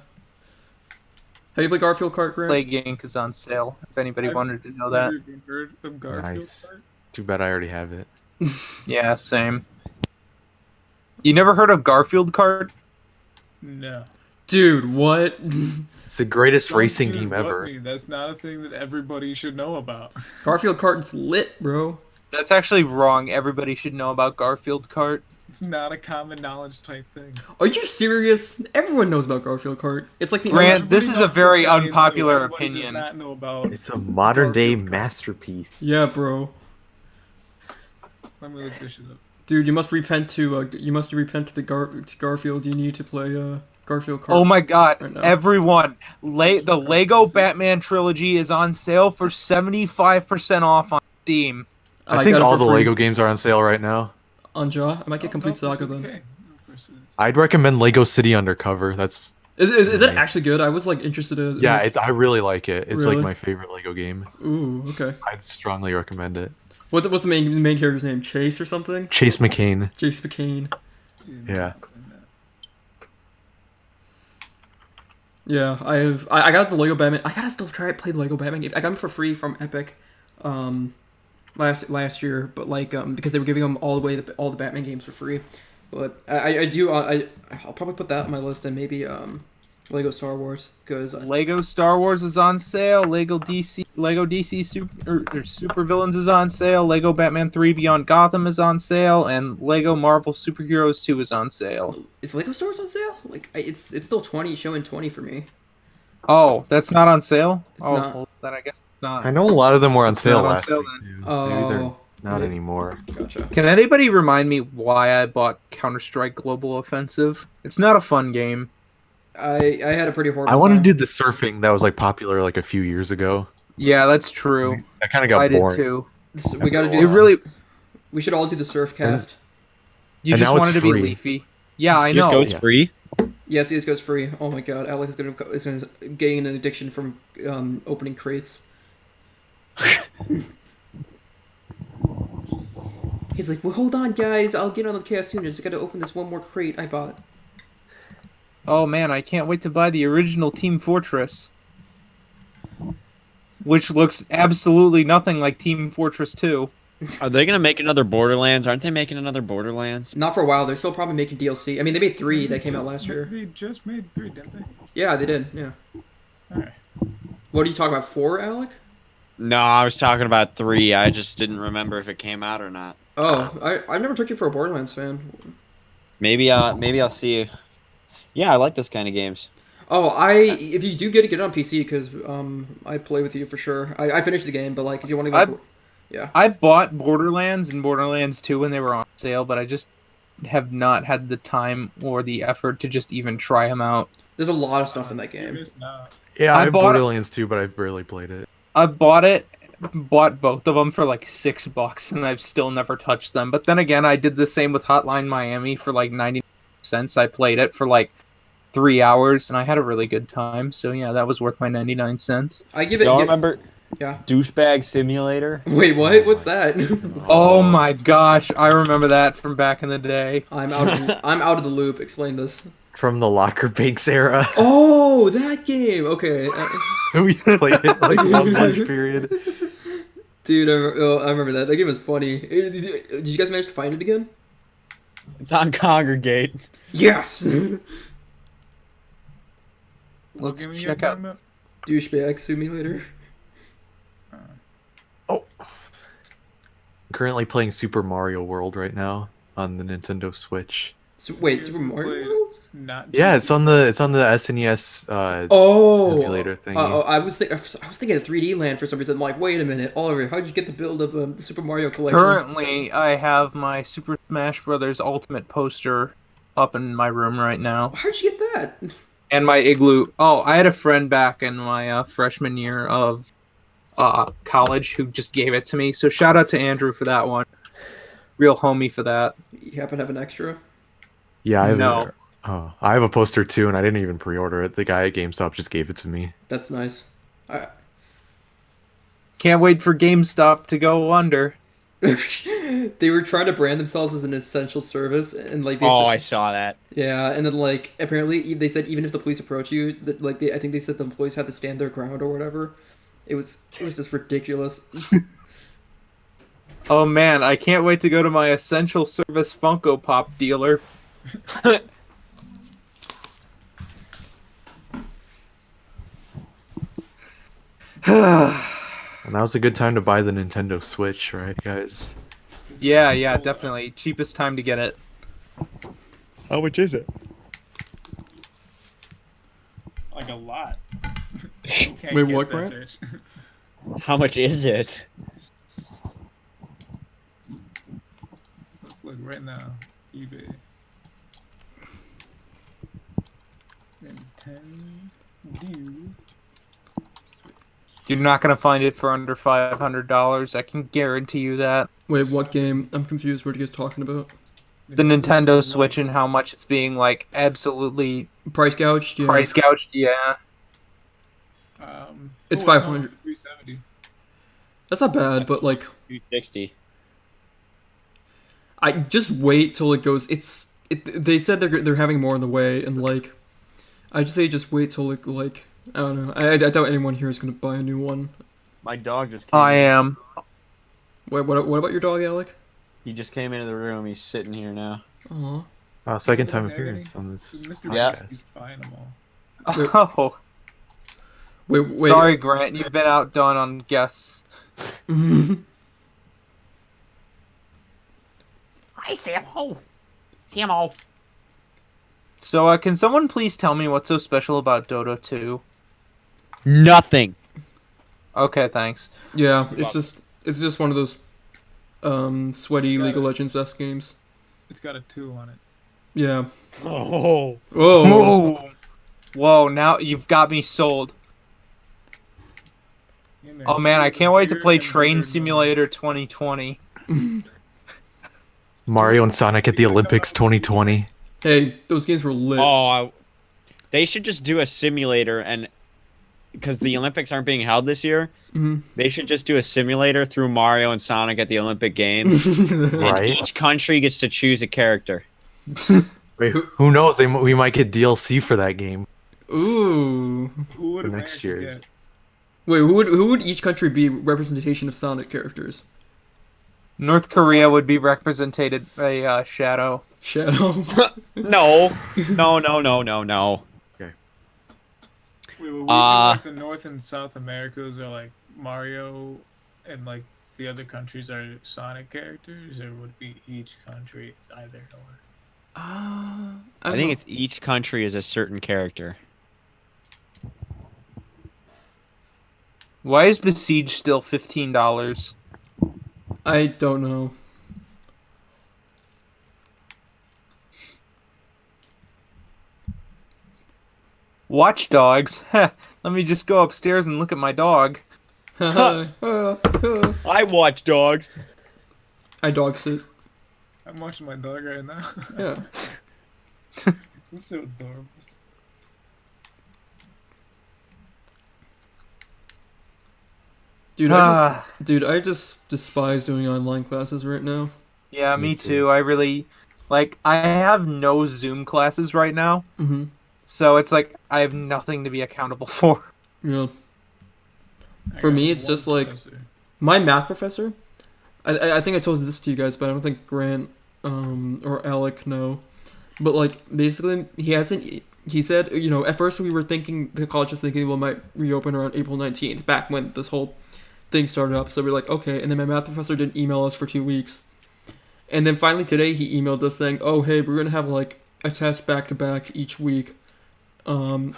Have you played Garfield Kart, Grant? Play game is on sale. If anybody I've wanted to know that. Never even heard of Garfield Nice. Kart? Too bad I already have it. Yeah, same. You never heard of Garfield Kart? No. Dude, what? It's the greatest Don't racing do game what ever. me. That's not a thing that everybody should know about. Garfield Kart's lit, bro. That's actually wrong. Everybody should know about Garfield Kart. It's not a common knowledge type thing. Are you serious? Everyone knows about Garfield Kart. It's like the Grant, this Everybody is a knows very this guy is unpopular new. Everybody opinion. Does not know about. It's a modern day Garfield Kart. masterpiece. Yeah, bro. Let me look this shit up. Dude, you must repent to to Garfield. You need to play Garfield Kart. Oh my god, Right now. everyone. The Lego Batman trilogy is on sale for 75% off on Steam. I think got it all for the free. Lego games are on sale right now. On Jaw. I might get Complete Oh, Saga no, then. okay. Of course it is. I'd recommend Lego City Undercover. That's Is that actually good? I was like interested in. yeah, I really like it. It's Really? like my favorite Lego game. Ooh, okay. I'd strongly recommend it. What's the main character's name? Chase or something? Chase McCain. Chase McCain. Yeah. Yeah, I got the Lego Batman. I gotta still play the Lego Batman game. I got them for free from Epic, last year, but like because they were giving them all the Batman games for free. But I'll probably put that on my list, and maybe Lego Star Wars, because Lego Star Wars is on sale. Lego DC Super Villains is on sale. Lego Batman 3 Beyond Gotham is on sale, and Lego Marvel Superheroes 2 is on sale. is Lego Star Wars on sale? Like it's still showing 20 for me. Oh, that's not on sale? It's not. Well, then I guess it's not. I know a lot of them were on It's sale not on last sale week. then. Dude. Oh. Maybe they're not Yeah. anymore. Gotcha. Can anybody remind me why I bought Counter-Strike Global Offensive? It's not a fun game. I had a pretty horrible I want to time. do the surfing that was like popular like a few years ago. Yeah, that's true. That kind of got I boring. did too. We got to do It this. really. We should all do the surf cast. You And just now it's wanted to be free. leafy. Yeah, I Just know. goes Yeah. free. Yes, CS goes free. Oh my god, Alex is gonna gain an addiction from opening crates. He's like, well, hold on, guys. I'll get on the cast soon. I just gotta open this one more crate I bought. Oh man, I can't wait to buy the original Team Fortress. Which looks absolutely nothing like Team Fortress 2. Are they gonna make another Borderlands? Aren't they making another Borderlands? Not for a while. They're still probably making DLC. I mean, they made 3 that came out last year. They just made 3, didn't they? Yeah, they did. Yeah. Alright. What are you talking about? 4, Alec? No, I was talking about 3. I just didn't remember if it came out or not. Oh, I never took you for a Borderlands fan. Maybe I'll see. Yeah, I like this kind of games. Oh, if you do get it on PC, because I play with you for sure. I finished the game, but like if you want to go, yeah. I bought Borderlands and Borderlands 2 when they were on sale, but I just have not had the time or the effort to just even try them out. There's a lot of stuff in that game. It is not. Yeah, I I have bought it- Borderlands too, but I've barely played it. I bought both of them for like $6, and I've still never touched them. But then again, I did the same with Hotline Miami for like 99 cents. I played it for like 3 hours, and I had a really good time. So yeah, that was worth my 99 cents. I give it. Y'all remember Yeah. Douchebag Simulator? Wait, what? What's that? Oh my gosh, I remember that from back in the day. I'm out of the loop. Explain this. From the Locker Banks era. Oh, that game. Okay. We played it like one lunch period. Dude, I remember that. That game was funny. Did you guys manage to find it again? It's on Congregate. Yes. What Let's game are you check guys out. talking about? Douchebag simulator. Oh. Currently playing Super Mario World right now on the Nintendo Switch. So, wait, Here's Super who Mario played World? Not Yeah, it's on the SNES Oh, emulator thingy. I was thinking of 3D Land for some reason. I'm like, wait a minute, Oliver, how'd you get the build of the Super Mario collection? Currently, I have my Super Smash Brothers Ultimate poster up in my room right now. How'd you get that? And my Igloo. Oh, I had a friend back in my freshman year of college who just gave it to me. So shout out to Andrew for that one. Real homie for that. You happen to have an extra? Yeah, No. I have a poster too, and I didn't even pre-order it. The guy at GameStop just gave it to me. That's nice. Can't wait for GameStop to go under. They were trying to brand themselves as an essential service, and like they Oh, said, I saw that. yeah, and then like apparently they said even if the police approach you, that like I think they said the employees have to stand their ground or whatever. It was just ridiculous. Oh man, I can't wait to go to my essential service Funko Pop dealer. And that was a good time to buy the Nintendo Switch, right, guys? Yeah, definitely. Cheapest time to get it. How much is it? like a lot. You can't Wait, get what, that Grant? bitch. How much is it? Let's look right now. eBay. Nintendo. You're not gonna find it for under $500. I can guarantee you that. Wait, what game? I'm confused. What are you guys talking about? The Nintendo Switch and how much it's being like absolutely Price gouged? Yeah. price gouged. Yeah. It's oh, 500. 370. That's not bad, but like 260. I just wait till it goes. They said they're having more on the way, and like, I just say just wait till it like I don't know. I doubt anyone here is gonna buy a new one. My dog just came I in. am. Wait, what about your dog, Alec? He just came into the room. He's sitting here now. Aw. Second time Don't have appearance any? on This is this. Mr. Yeah. Beast, he's buying them all. Oh, Wait. sorry, Grant. You've been outdone on guests. Hi, Sammo. Sammo. So, can someone please tell me what's so special about Dota 2? Nothing. Okay, thanks. Yeah, You're it's just one of those sweaty It's got League of a- Legends esque games. It's got a 2 on it. Yeah. Oh. Whoa. Whoa, now you've got me sold. Yeah, man, Oh man, two I is a can't wait to bigger play and Train better Simulator 2020. Mario and Sonic at the Olympics 2020. Hey, those games were lit. They should just do a simulator, and because the Olympics aren't being held this year, they should just do a simulator through Mario and Sonic at the Olympic Games. And Right? each country gets to choose a character. Wait, who knows? We might get DLC for that game. Ooh. Who would For America next year's. get? Wait, who would each country be representation of Sonic characters? North Korea would be represented by Shadow. Shadow. No. No. Wait, would we do like the North and South Americas are like Mario, and like the other countries are Sonic characters, or would be each country is either or? I think it's each country is a certain character. Why is Besiege still $15? I don't know. Watch Dogs. Heh, let me just go upstairs and look at my dog. I I watch dogs. dog sit. I'm watching my dog right now. Yeah. It's so adorable. Dude, I just despise doing online classes right now. Yeah, Me me too. too. I really I have no Zoom classes right now, Mm-hmm. so it's like I have nothing to be accountable for. Yeah. I For got me, it's one just like- professor. My math professor, I think I told this to you guys, but I don't think Grant or Alec know. But like basically, he said, you know, at first we were thinking the college was thinking, well, it might reopen around April 19th, back when this whole thing started up. So we're like, okay. And then my math professor didn't email us for 2 weeks, and then finally today he emailed us saying, oh hey, we're gonna have like a test back to back each week, and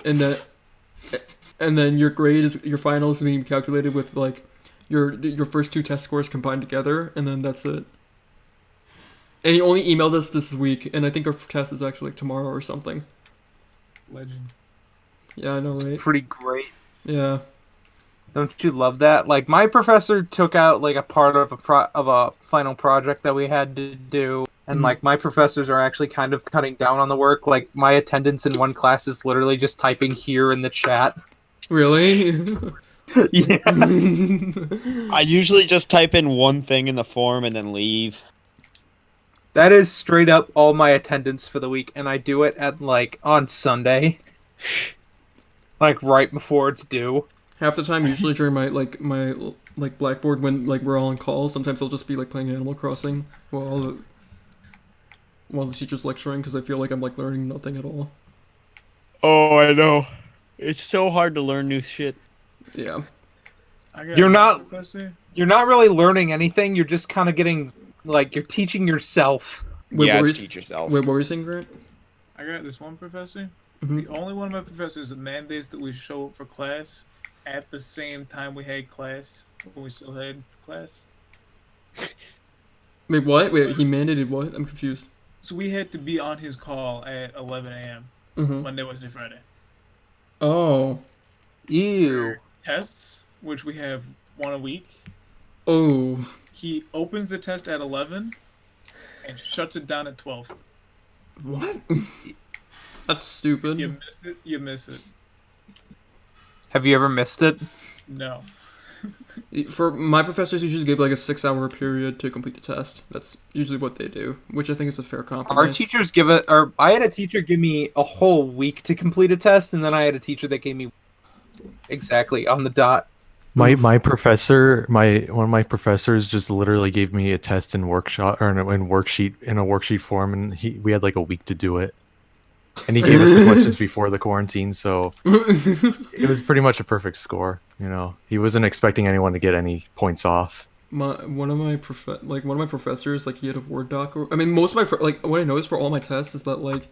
then your grade is your final is being calculated with like your first 2 test scores combined together, and then that's it. And he only emailed us this week, and I think our test is actually like tomorrow or something. Legend. Yeah, I know, right? Pretty great. Yeah. Don't you love that? Like my professor took out like a part of a final project that we had to do, and Mhm. like my professors are actually kind of cutting down on the work. Like my attendance in one class is literally just typing here in the chat. Really? Yeah. I usually just type in one thing in the form and then leave. That is straight up all my attendance for the week, and I do it at like on Sunday, like right before it's due. Half the time, usually during my Blackboard when like we're all on call, sometimes I'll just be like playing Animal Crossing while the teacher's lecturing because I feel like I'm like learning nothing at all. Oh, I know. It's so hard to learn new shit. Yeah. I got You're a not- professor. You're not really learning anything. You're just kind of getting like you're teaching yourself. Wait, yeah, what it's were you- teach yourself. Wait, what were you saying, Grant? I got this one professor. Mhm. The only one of my professors that mandates that we show up for class at the same time we had class when we still had class. Wait, what? Wait, he mandated what? I'm confused. So we had to be on his call at 11 a.m. Mm-hmm. Monday, Wednesday, Friday. Oh. Ew. Tests, which we have one a week. Oh. He opens the test at 11 and shuts it down at 12. What? That's stupid. You miss it, you miss it. Have you ever missed it? No. For my professors, usually give like a 6-hour period to complete the test. That's usually what they do, which I think is a fair Our compromise. teachers give it, or I had a teacher give me a whole week to complete a test, and then I had a teacher that gave me exactly on the dot. My professor, one of my professors just literally gave me a test in workshop or in a worksheet form, and we had like a week to do it. And he gave us the questions before the quarantine, so it was pretty much a perfect score. You know, he wasn't expecting anyone to get any points off. One of my professors, like, he had a Word doc. I mean, most of my like what I noticed for all my tests is that like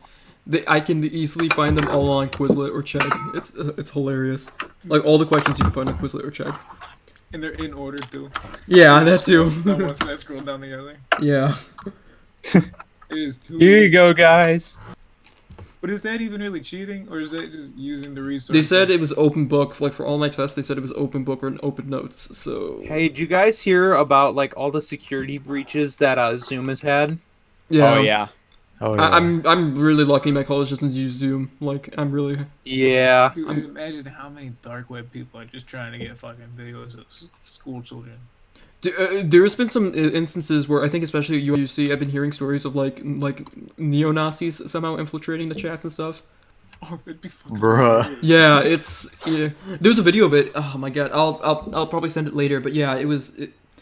I can easily find them all on Quizlet or Chegg. It's hilarious. Like, all the questions you can find on Quizlet or Chegg. And they're in order too. Yeah, that too. One side scroll down the other. Yeah. It is too. Here you go, guys. But is that even really cheating, or is that just using the resources? They said it was open book. Like, for all my tests, they said it was open book or an open notes. So. Hey, did you guys hear about like all the security breaches that Zoom has had? Yeah. Oh yeah. Oh yeah. I'm really lucky my college doesn't use Zoom. Like, I'm really. Yeah. Dude, imagine how many dark web people are just trying to get fucking videos of school children. There's been some instances where I think, especially at UC, I've been hearing stories of like neo-Nazis somehow infiltrating the chats and stuff. Oh, that'd be fucking Bruh. hilarious. Yeah, there's a video of it. Oh my god, I'll probably send it later. But yeah,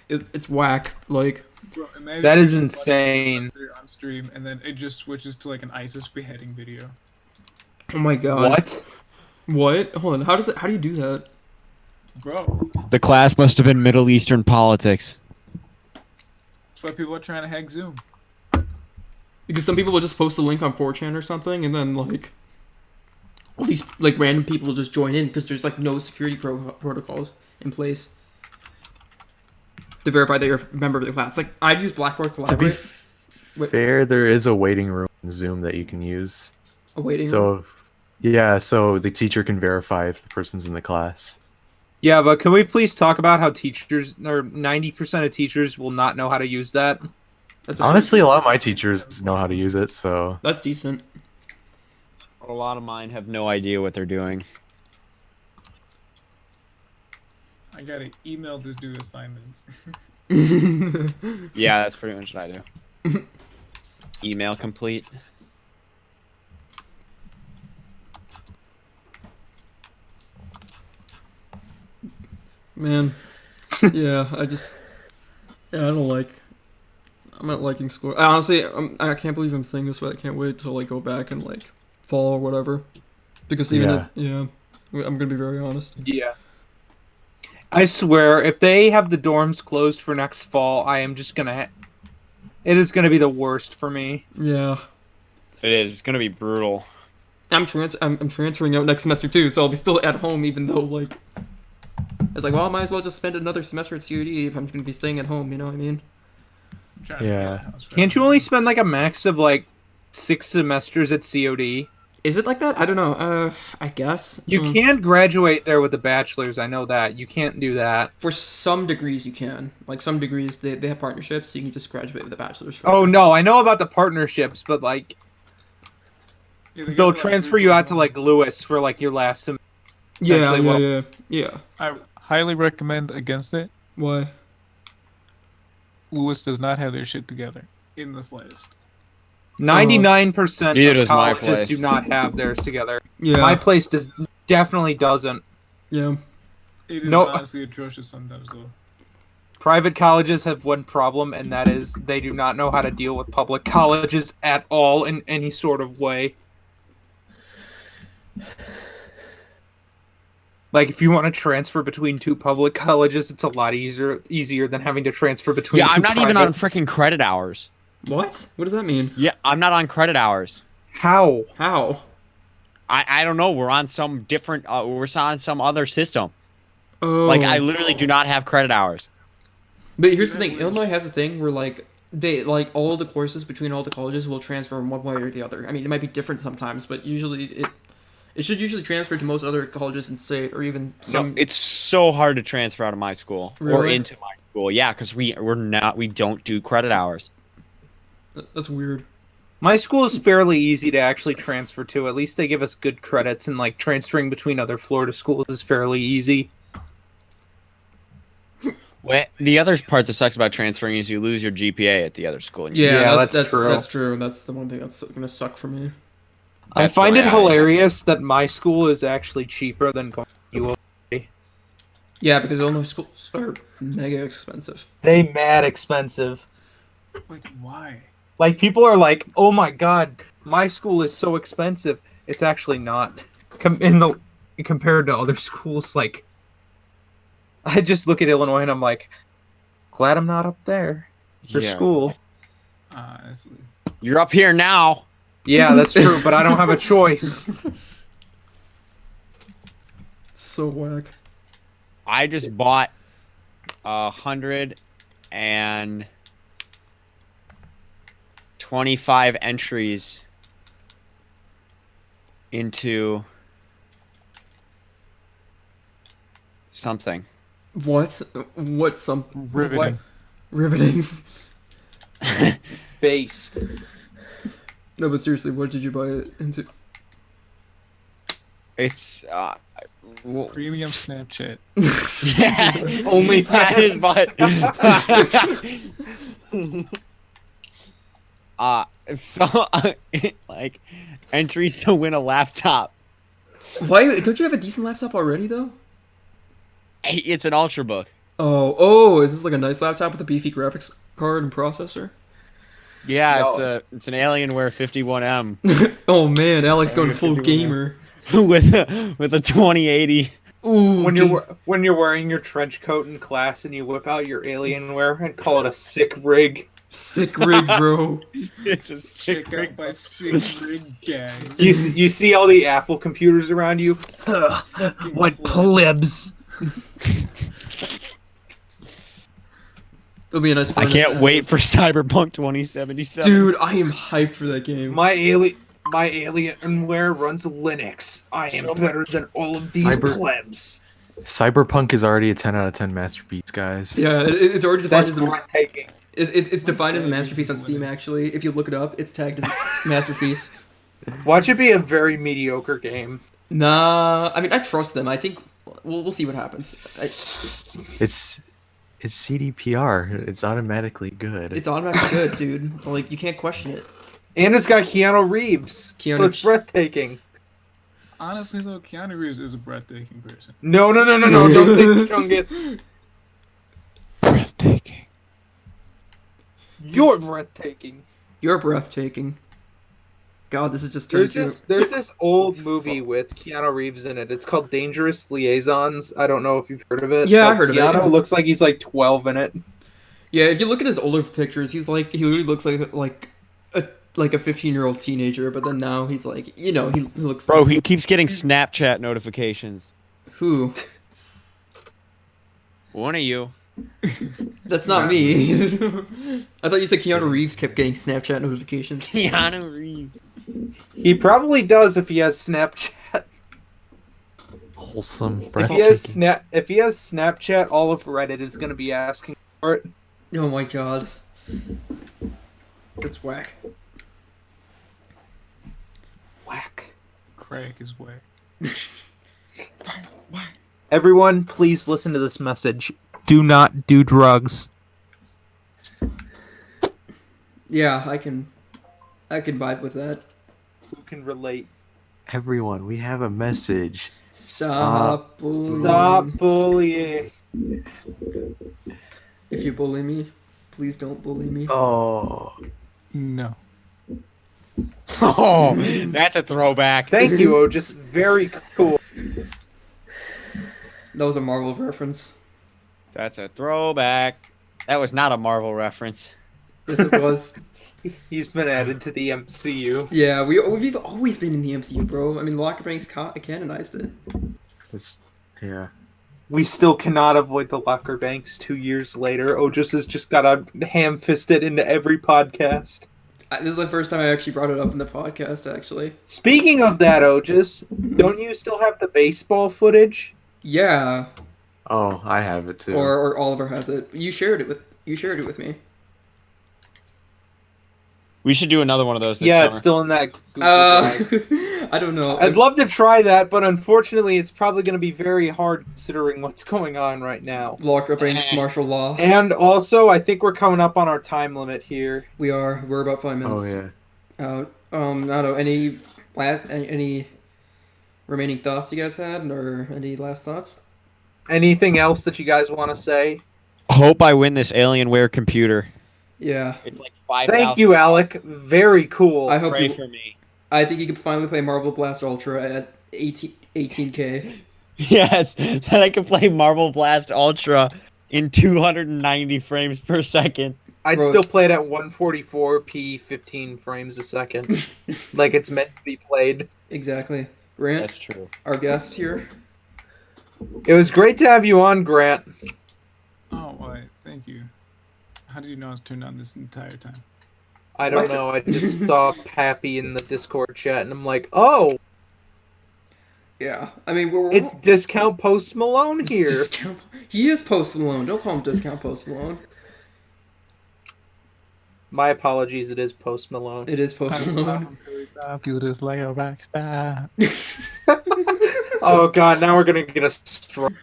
it's whack. Like, Bro, imagine That is you're insane. watching on stream, and then it just switches to like an ISIS beheading video. oh my god. What? What? Hold on. How do you do that? Bro, The class must have been Middle Eastern politics. that's why people are trying to hack Zoom. Because some people will just post a link on 4chan or something, and then like all these like random people will just join in because there's like no security protocols in place to verify that you're a member of the class. Like, I've used Blackboard To be Collaborate. Wait. fair, there is a waiting room in Zoom that you can use. A waiting room. So, yeah, so the teacher can verify if the person's in the class. Yeah, but can we please talk about how teachers, or 90% of teachers, will not know how to use that? That's Honestly, a lot of my teachers know how to use it, so that's decent. A lot of mine have no idea what they're doing. I gotta email this dude assignments. Yeah, that's pretty much what I do. Email complete. Man, yeah, I don't like. I'm not liking school. Honestly, I can't believe I'm saying this, but I can't wait to like go back and like fall or whatever. Because even I'm gonna be very honest. Yeah. I swear, if they have the dorms closed for next fall, I am just gonna. It is gonna be the worst for me. Yeah, It is. It's gonna be brutal. I'm transferring out next semester too, so I'll be still at home even though like. It's like, well, I might as well just spend another semester at COD if I'm gonna be staying at home. You know what I mean? I'm trying to Yeah. get a house right Can't you now. only spend like a max of like 6 semesters at COD? Is it like that? I don't know. I guess You can't graduate there with a bachelor's. I know that. You can't do that. For some degrees, you can. Like, some degrees, they have partnerships, so you can just graduate with a bachelor's. Oh no, I know about the partnerships, but like Yeah, they they'll got, transfer you out to like Lewis for like your last semester. Yeah, essentially yeah. I highly recommend against it. Why? Lewis does not have their shit together in the slightest. 99% Neither of does my colleges place. do not have theirs together. Yeah, My place definitely doesn't. yeah. It is No. honestly atrocious sometimes, though. Private colleges have one problem, and that is they do not know how to deal with public colleges at all in any sort of way. Like, if you want to transfer between 2 public colleges, it's a lot easier than having to transfer between Yeah, 2 I'm not even private. on freaking credit hours. What? What does that mean? Yeah, I'm not on credit hours. How? How? I don't know. We're on some different. We're on some other system. Oh. Like, I literally do not have credit hours. But here's the thing. Illinois has a thing where, like, they, like, all the courses between all the colleges will transfer in one way or the other. I mean, it might be different sometimes, but usually it should usually transfer to most other colleges in state, or even some. No, it's so hard to transfer out of my school or Really? into my school. Yeah, because we don't do credit hours. That's weird. My school is fairly easy to actually transfer to. At least they give us good credits, and like transferring between other Florida schools is fairly easy. Well, the other part that sucks about transferring is you lose your GPA at the other school. And Yeah, that's that's true. That's true. That's the one thing that's gonna suck for me. I That's find why it hilarious that my school is actually cheaper than going to UO. Yeah, because Illinois schools are mega expensive. They mad expensive. Like, why? Like, people are like, oh my god, my school is so expensive. It's actually not. Compared to other schools, like, I just look at Illinois and I'm like, glad I'm not up there for Yeah. school. Honestly. You're up here now. Yeah, that's true, but I don't have a choice. So whack. I just bought 125 entries into something. What? What? Some Riveting. riveting. Based. No, but seriously, what did you buy it into? It's Premium Snapchat. yeah, Only that is but so like entries to win a laptop. Why don't you have a decent laptop already though? Hey, it's an Ultrabook. Oh, is this like a nice laptop with a beefy graphics card and processor? Yeah, No. it's an Alienware 51M Oh man, Alex going full 51M. gamer. with a 2080. Ooh, When you're wearing your trench coat in class and you whip out your Alienware and call it a sick rig. sick rig, bro. It's a sick Check out my sick rig gang. You see all the Apple computers around you. What plebs? It'll be a nice. I furnace. can't wait for Cyberpunk 2077. Dude, I am hyped for that game. My Alienware runs Linux. I am better than all of these plebs. Cyberpunk is already a 10 out of 10 masterpiece, guys. Yeah, it's already defined That's as a, breathtaking. it's defined as a Okay, masterpiece on Steam. Linux. Actually, if you look it up, it's tagged as masterpiece. Watch it be a very mediocre game. Nah, I mean I trust them. I think we'll see what happens. It's CDPR. It's automatically good. It's automatically good, dude. Like you can't question it. And it's got Keanu Reeves. So Keanu- it's breathtaking. Honestly, though, Keanu Reeves is a breathtaking person. No. Don't say Chungus. breathtaking. You're breathtaking. You're breathtaking. God, this is just turned There's this old movie with Keanu Reeves in it. It's called Dangerous Liaisons. I don't know if you've heard of it. Yeah, I but heard of it, Keanu yeah. looks like he's like 12 in it. Yeah, if you look at his older pictures, he literally looks like a 15-year-old teenager. But then now he's like, he looks. Bro, he keeps getting Snapchat notifications. Who? One of you. That's not me. I thought you said Keanu Reeves kept getting Snapchat notifications. Keanu Reeves. He probably does if he has Snapchat. Wholesome, If breathtaking. he has Snapchat, all of Reddit is going to be asking for it. Oh my god. That's whack. Whack. Craig is whack. Everyone, please listen to this message. Do not do drugs. Yeah, I can vibe with that. Who can relate? Everyone, we have a message. Stop bullying. Stop bullying. If you bully me, please don't bully me. Oh, No. Oh, that's a throwback. Thank you, Just very cool. That was a Marvel reference. That's a throwback. That was not a Marvel reference. Yes, it was. He's been added to the MCU. Yeah, we've always been in the MCU, bro. I mean, Locker Banks canonized it. it's yeah. We still cannot avoid the locker banks 2 years later. Otis has just got a ham-fisted into every podcast. This is the first time I actually brought it up in the podcast, actually. Speaking of that, Otis, don't you still have the baseball footage? Yeah, Oh, I have it too. or Oliver has it. You shared it with me. We should do another one of those this Yeah, summer. it's still in that Google Drive. I don't know. I'd love to try that, but unfortunately, it's probably going to be very hard considering what's going on right now. Lock up against martial law. And also, I think we're coming up on our time limit here. We are. We're about 5 minutes. Oh yeah. I don't know. Any remaining thoughts you guys had, or any last thoughts? Anything else that you guys want to say? Hope I win this Alienware computer. Yeah. It's like 5,000. Thank you, Alec. Very cool. I hope Pray you. for me. I think you can finally play Marble Blast Ultra at 18K. Yes, that I can play Marble Blast Ultra in 290 frames per second. I'd Bro. still play it at 144p, 15 frames a second, like it's meant to be played. Exactly. Grant, That's true. our guest here. It was great to have you on, Grant. Oh, why? Thank you. How did you know I was turned on this entire time? I don't What? know. I just saw Pappy in the Discord chat, and I'm like, oh, Yeah. I mean, we're it's Discount Post Malone it's here. Discount. He is Post Malone. Don't call him Discount Post Malone. My apologies. It is Post Malone. It is Post Malone. Feel just like a rock star. Oh God! Now we're gonna get a strike.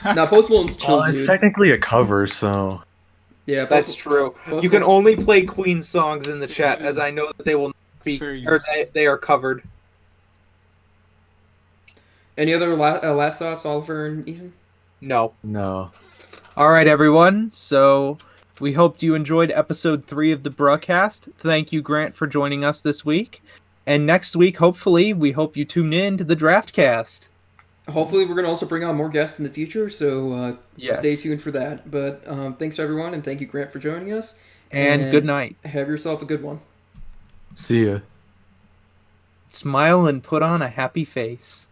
Now Post Malone's chill, Well, it's dude. technically a cover, so Yeah, That's true. Post You can Malone- only play Queen songs in the chat, as I know that they will not be, Fair or use. they are covered. Any other last thoughts, Oliver and Ethan? No. no. All right, everyone. So we hoped you enjoyed episode 3 of the Bruhcast. Thank you, Grant, for joining us this week. And next week, hopefully, we hope you tune in to the Draftcast. Hopefully, we're gonna also bring on more guests in the future, so Yes. stay tuned for that. But thanks everyone, and thank you, Grant, for joining us. And good night. Have yourself a good one. See ya. Smile and put on a happy face.